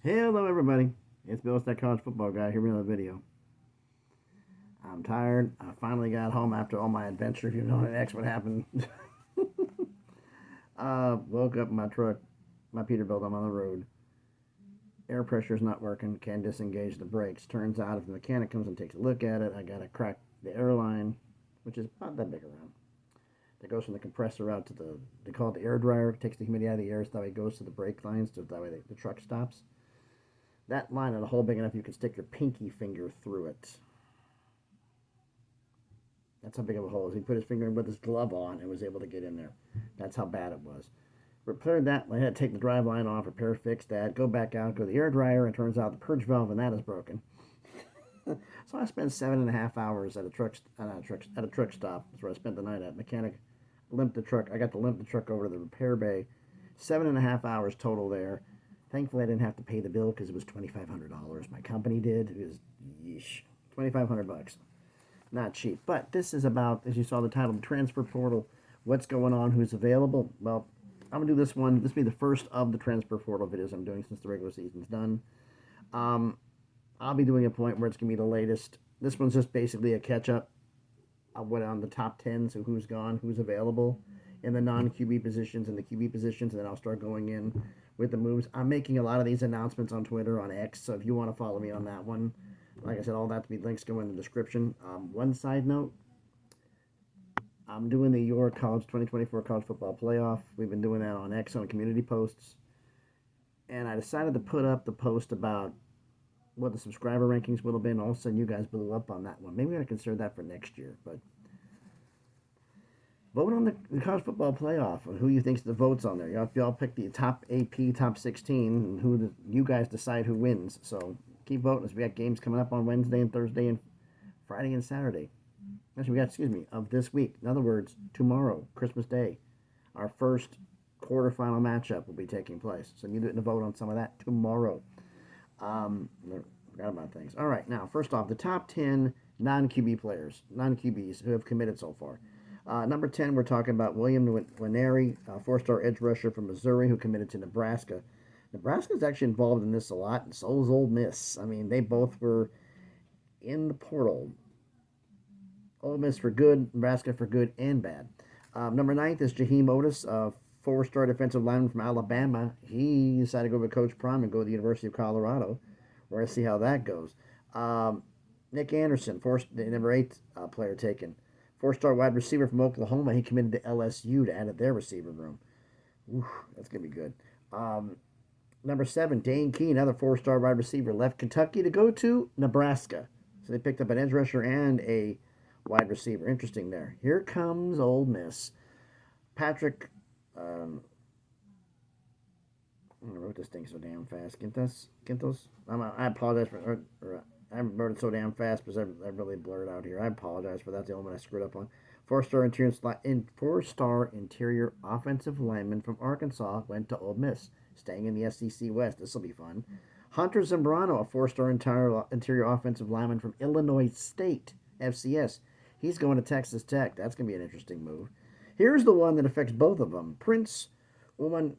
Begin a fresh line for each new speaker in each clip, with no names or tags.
Hello, everybody. It's Bill, that college football guy. Here with another video. I'm tired. I finally got home after all my adventure. If you know next what happened. Woke up in my truck, my Peterbilt. I'm on the road. Air pressure's not working. Can't disengage the brakes. Turns out if the mechanic comes and takes a look at it, I gotta crack the airline, which is about that big around. That goes from the compressor out to they call it the air dryer. It takes the humidity out of the air so that way it goes to the brake lines, so that way the truck stops. That line had a hole big enough you could stick your pinky finger through it. That's how big of a hole. He put his finger in with his glove on and was able to get in there. That's how bad it was. Repaired that. I had to take the drive line off, repair, fix that, go back out, go to the air dryer, and turns out the purge valve and that is broken. So I spent 7.5 hours at a truck stop. That's where I spent the night at. Mechanic limped the truck. I got to limp the truck over to the repair bay. 7.5 hours total there. Thankfully, I didn't have to pay the bill because it was $2,500. My company did. It was yeesh, $2,500. Not cheap. But this is about, as you saw the title, the transfer portal. What's going on? Who's available? Well, I'm gonna do this one. This will be the first of the transfer portal videos I'm doing since the regular season's done. I'll be doing a point where it's gonna be the latest. This one's just basically a catch up. I went on the top 10, so who's gone, who's available in the non-QB positions and the QB positions, and then I'll start going in with the moves. I'm making a lot of these announcements on Twitter, on X, so if you want to follow me on that one, like I said, all that links go in the description. One side note, I'm doing the Your College 2024 College Football Playoff. We've been doing that on X on community posts, and I decided to put up the post about what the subscriber rankings would have been. All of a sudden, you guys blew up on that one. Maybe we're going to consider that for next year, but vote on the college football playoff and who you think's the votes on there. Y'all pick the top AP, top 16, and you guys decide who wins. So keep voting as we got games coming up on Wednesday and Thursday and Friday and Saturday. Actually, of this week. In other words, tomorrow, Christmas Day, our first quarterfinal matchup will be taking place. So you need to vote on some of that tomorrow. Forgot about things. All right, now, first off, the top 10 non-QB players, non-QBs who have committed so far. Number 10, we're talking about William Nwaneri, four-star edge rusher from Missouri who committed to Nebraska. Nebraska's actually involved in this a lot, and so is Ole Miss. I mean, they both were in the portal. Ole Miss for good, Nebraska for good and bad. Number 9 is Jaheim Otis, four-star defensive lineman from Alabama. He decided to go with Coach Prime and go to the University of Colorado. We're going to see how that goes. Nick Anderson, number 8 player taken. Four-star wide receiver from Oklahoma. He committed to LSU to add to their receiver room. Ooh, that's going to be good. Number 7, Dane Key, another four-star wide receiver, left Kentucky to go to Nebraska. So they picked up an edge rusher and a wide receiver. Interesting there. Here comes Ole Miss. Patrick, I wrote this thing so damn fast. Quintos? I apologize for, I wrote it so damn fast because I really blurred out here. I apologize for that. That's the only one I screwed up on. Four-star interior offensive lineman from Arkansas went to Ole Miss, staying in the SEC West. This will be fun. Hunter Zambrano, a four-star interior offensive lineman from Illinois State, FCS. He's going to Texas Tech. That's going to be an interesting move. Here's the one that affects both of them. Prince Uman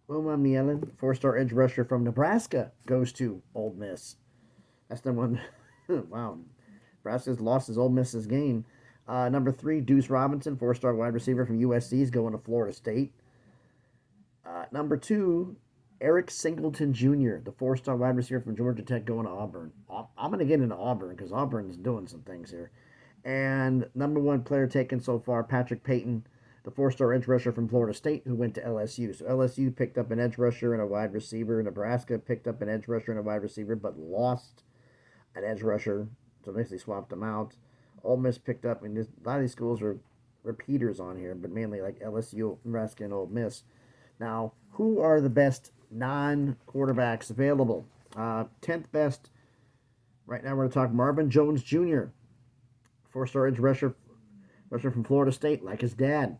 Mielen, four-star edge rusher from Nebraska, goes to Ole Miss. That's the one. Wow. Nebraska's lost his Ole Miss's game. Number 3, Deuce Robinson, four-star wide receiver from USC, is going to Florida State. Number 2, Eric Singleton Jr., the four-star wide receiver from Georgia Tech, going to Auburn. I'm going to get into Auburn because Auburn is doing some things here. And number 1 player taken so far, Patrick Payton, the four-star edge rusher from Florida State, who went to LSU. So LSU picked up an edge rusher and a wide receiver. Nebraska picked up an edge rusher and a wide receiver, but lost an edge rusher. So basically swapped them out. Ole Miss picked up, and a lot of these schools are repeaters on here, but mainly like LSU, Nebraska, and Ole Miss. Now, who are the best non-quarterbacks available? 10th best. Right now we're going to talk Marvin Jones Jr., four-star edge rusher from Florida State, like his dad.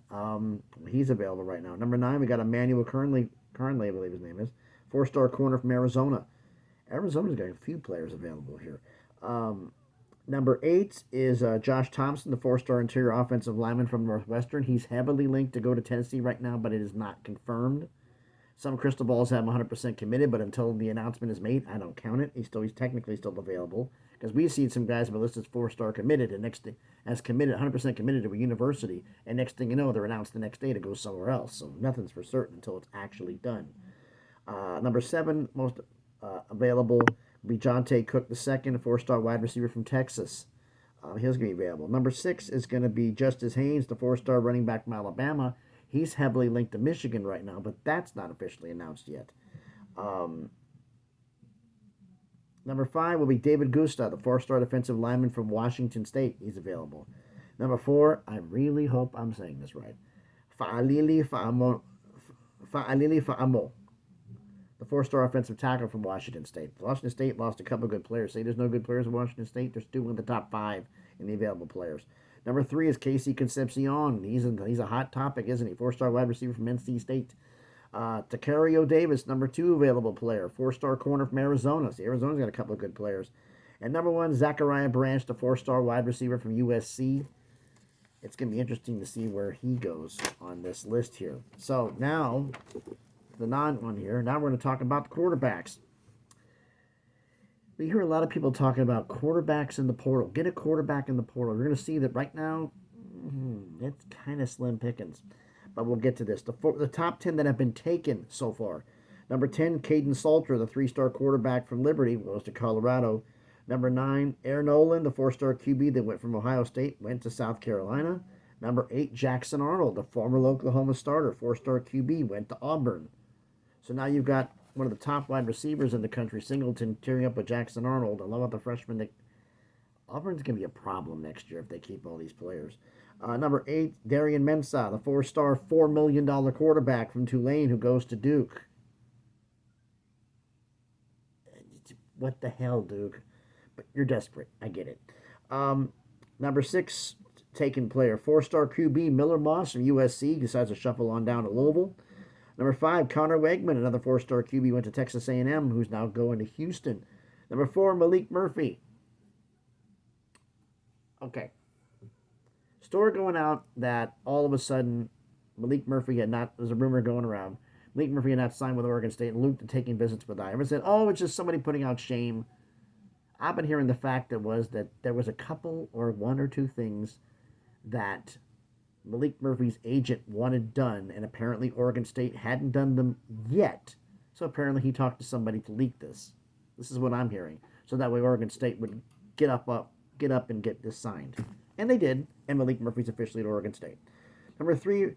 He's available right now. Number 9, we got Emmanuel Kernley, I believe his name is. Four-star corner from Arizona. Arizona's got a few players available here. Number 8 is Josh Thompson, the four-star interior offensive lineman from Northwestern. He's heavily linked to go to Tennessee right now, but it is not confirmed. Some crystal balls have him 100% committed, but until the announcement is made, I don't count it. He's technically still available, because we've seen some guys have been listed as 4-star committed and as committed 100% committed to a university, and next thing you know, they're announced the next day to go somewhere else. So nothing's for certain until it's actually done. Number 7 most available will be Jonte Cook II, a 4-star wide receiver from Texas. He's going to be available. Number 6 is going to be Justice Haynes, the 4-star running back from Alabama. He's heavily linked to Michigan right now, but that's not officially announced yet. Number 5 will be David Gusta, the 4-star defensive lineman from Washington State. He's available. Number 4, I really hope I'm saying this right, Fa'alili Fa'amo, the 4-star offensive tackle from Washington State. Washington State lost a couple of good players. Say there's no good players in Washington State. There's 2 in the top 5 in the available players. Number 3 is Casey Concepcion. He's a hot topic, isn't he? 4-star wide receiver from NC State. Tacario Davis, number 2 available player. 4-star corner from Arizona. See, Arizona's got a couple of good players. And number 1, Zachariah Branch, the 4-star wide receiver from USC. It's going to be interesting to see where he goes on this list here. So now, the non-one here. Now we're going to talk about the quarterbacks. We hear a lot of people talking about quarterbacks in the portal. Get a quarterback in the portal. You're going to see that right now, it's kind of slim pickings. But we'll get to this. The top 10 that have been taken so far. Number 10, Caden Salter, the 3-star quarterback from Liberty, goes to Colorado. Number 9, Aaron Nolan, the 4-star QB that went from Ohio State, went to South Carolina. Number 8, Jackson Arnold, the former Oklahoma starter, 4-star QB, went to Auburn. So now you've got one of the top wide receivers in the country, Singleton, tearing up with Jackson Arnold. I love the freshman. Auburn's going to be a problem next year if they keep all these players. Number 8, Darian Mensah, the 4-star, $4 million quarterback from Tulane who goes to Duke. What the hell, Duke? But you're desperate. I get it. Number 6, taken player, 4-star QB Miller Moss from USC, decides to shuffle on down to Louisville. Number 5, Connor Wegman, another 4-star QB, went to Texas A&M, who's now going to Houston. Number 4, Malik Murphy. Okay. Story going out that all of a sudden Malik Murphy had not, there's a rumor going around, Malik Murphy had not signed with Oregon State and Luke to taking visits with I. Everyone said, oh, it's just somebody putting out shame. I've been hearing the fact that there was a couple or 1 or 2 things that Malik Murphy's agent wanted done, and apparently Oregon State hadn't done them yet. So apparently he talked to somebody to leak this. This is what I'm hearing. So that way Oregon State would get up and get this signed. And they did, and Malik Murphy's officially at Oregon State. Number 3,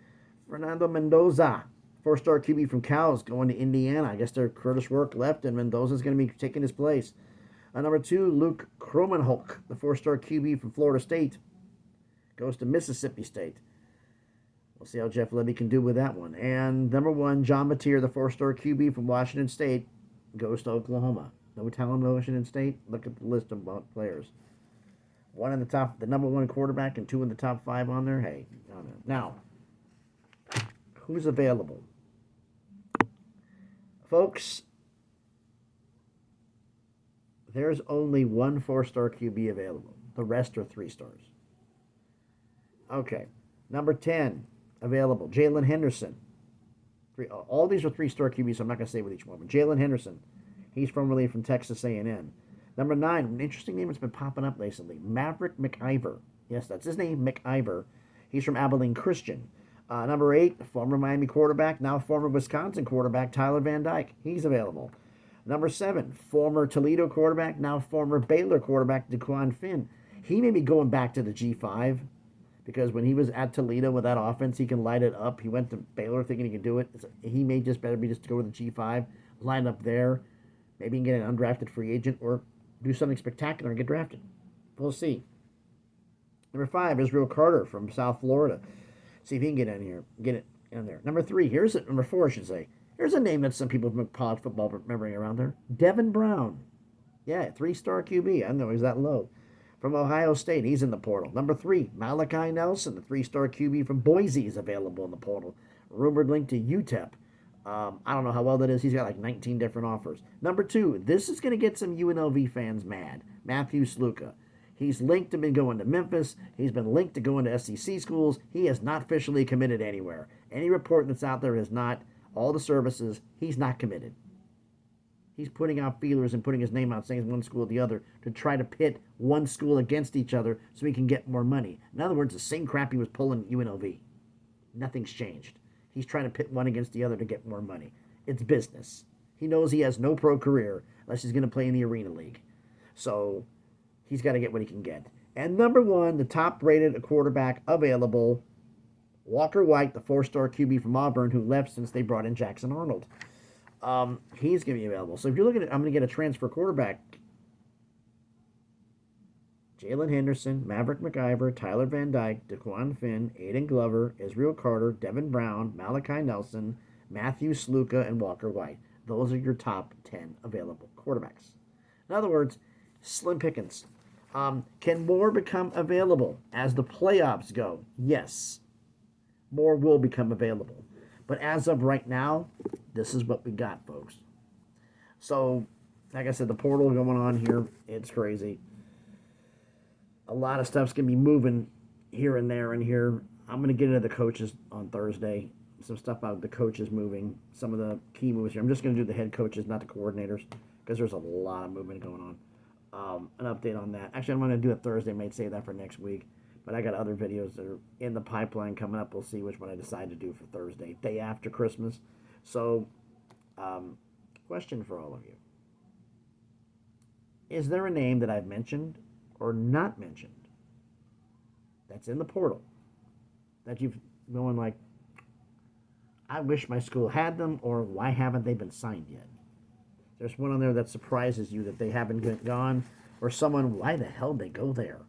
Fernando Mendoza, 4-star QB from Cal, going to Indiana. I guess their Curtis Work left, and Mendoza's going to be taking his place. Number 2, Luke Kromenhoek, the 4-star QB from Florida State, goes to Mississippi State. We'll see how Jeff Lebby can do with that one. And number 1, John Mateer, the 4-star QB from Washington State, goes to Oklahoma. No talent in Washington State? Look at the list of players. 1 in the top, the number 1 quarterback, and 2 in the top 5 on there. Hey, on there. Now, who's available? Folks, there's only 1 4-star QB available. The rest are 3 stars. Okay. Number 10 available, Jalen Henderson. All these are 3-star QBs, so I'm not going to say with each one. But Jalen Henderson, he's formerly from Texas A&M. Number 9, an interesting name that's been popping up recently, Maverick McIver. Yes, that's his name, McIver. He's from Abilene Christian. Number 8, former Miami quarterback, now former Wisconsin quarterback, Tyler Van Dyke. He's available. Number 7, former Toledo quarterback, now former Baylor quarterback, DeQuan Finn. He may be going back to the G5 because when he was at Toledo with that offense, he can light it up. He went to Baylor thinking he could do it. He may just better be just to go to the G5, line up there, maybe get an undrafted free agent or do something spectacular and get drafted. We'll see. Number 5, Israel Carter from South Florida. See if he can get in here, get it in there. Number 4, I should say. Here's a name that some people from college football remembering around there. Devin Brown. Yeah, 3-star QB. I know he's that low. From Ohio State, he's in the portal. Number 3, Malachi Nelson, the 3-star QB from Boise, is available in the portal. Rumored link to UTEP. I don't know how well that is. He's got like 19 different offers. Number 2, this is going to get some UNLV fans mad. Matthew Sluka. He's linked to been going to Memphis. He's been linked to going to SEC schools. He has not officially committed anywhere. Any report that's out there is not all the services. He's not committed. He's putting out feelers and putting his name out, saying it's one school or the other, to try to pit one school against each other so he can get more money. In other words, the same crap he was pulling UNLV. Nothing's changed. He's trying to pit one against the other to get more money. It's business. He knows he has no pro career unless he's going to play in the Arena League. So he's got to get what he can get. And number one, the top-rated quarterback available, Walker White, the 4-star QB from Auburn, who left since they brought in Jackson Arnold. He's going to be available. So if you're looking at, I'm going to get a transfer quarterback. Jalen Henderson, Maverick McIver, Tyler Van Dyke, DeQuan Finn, Aiden Glover, Israel Carter, Devin Brown, Malachi Nelson, Matthew Sluka, and Walker White. Those are your top 10 available quarterbacks. In other words, slim pickings. Can more become available as the playoffs go? Yes. More will become available. But as of right now, this is what we got, folks. So, like I said, the portal going on here, it's crazy. A lot of stuff's going to be moving here and there and here. I'm going to get into the coaches on Thursday. Some stuff about the coaches moving, some of the key moves here. I'm just going to do the head coaches, not the coordinators, because there's a lot of movement going on. An update on that. Actually, I'm going to do it Thursday. I might save that for next week. But I got other videos that are in the pipeline coming up. We'll see which one I decide to do for Thursday, day after Christmas. So, question for all of you. Is there a name that I've mentioned or not mentioned that's in the portal that you've going like, I wish my school had them, or why haven't they been signed yet? There's one on there that surprises you that they haven't gone, or someone, why the hell did they go there?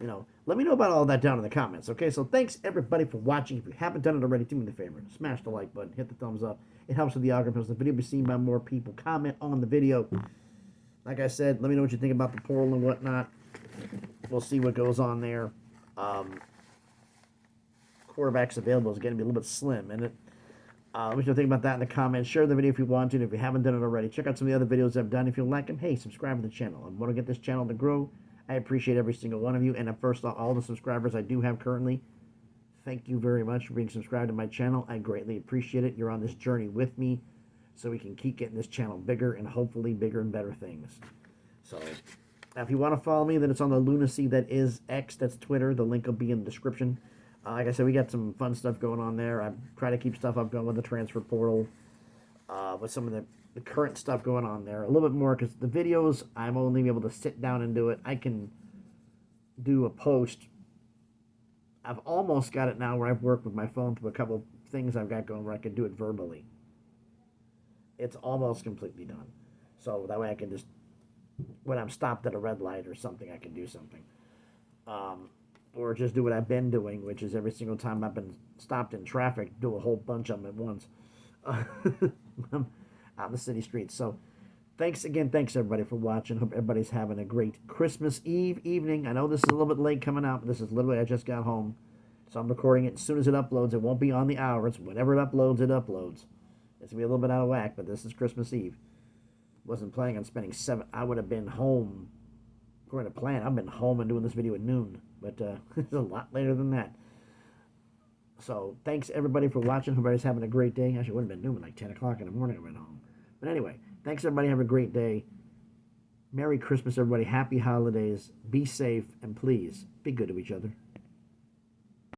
You know, let me know about all that down in the comments, okay? So thanks, everybody, for watching. If you haven't done it already, do me the favor. Smash the like button. Hit the thumbs up. It helps with the algorithm. The video be seen by more people. Comment on the video. Like I said, let me know what you think about the portal and whatnot. We'll see what goes on there. Quarterbacks available is going to be a little bit slim, and let me know think about that in the comments. Share the video if you want to. And if you haven't done it already, check out some of the other videos I've done. If you like them, hey, subscribe to the channel. I want to get this channel to grow. I appreciate every single one of you. And first off, all the subscribers I do have currently, thank you very much for being subscribed to my channel. I greatly appreciate it. You're on this journey with me so we can keep getting this channel bigger and hopefully bigger and better things. So if you want to follow me, then it's on the lunacy that is X. That's Twitter. The link will be in the description. Like I said, we got some fun stuff going on there. I try to keep stuff up going with the transfer portal, with some of the current stuff going on there. A little bit more because the videos, I'm only able to sit down and do it. I can do a post. I've almost got it now where I've worked with my phone through a couple things I've got going where I can do it verbally. It's almost completely done. So that way I can just, when I'm stopped at a red light or something, I can do something. Or just do what I've been doing, which is every single time I've been stopped in traffic, do a whole bunch of them at once out in the city streets. So thanks again. Thanks, everybody, for watching. Hope everybody's having a great Christmas Eve evening. I know this is a little bit late coming out, but this is literally, I just got home. So I'm recording it as soon as it uploads. It won't be on the hour. It's whenever it uploads, it uploads. It's going to be a little bit out of whack, but this is Christmas Eve. Wasn't planning on spending 7. I would have been home. According to plan, I've been home and doing this video at noon. But it's a lot later than that. So thanks, everybody, for watching. Hope everybody's having a great day. Actually, it would have been noon, like 10 o'clock in the morning I went home. But anyway, thanks, everybody. Have a great day. Merry Christmas, everybody. Happy holidays. Be safe. And please, be good to each other.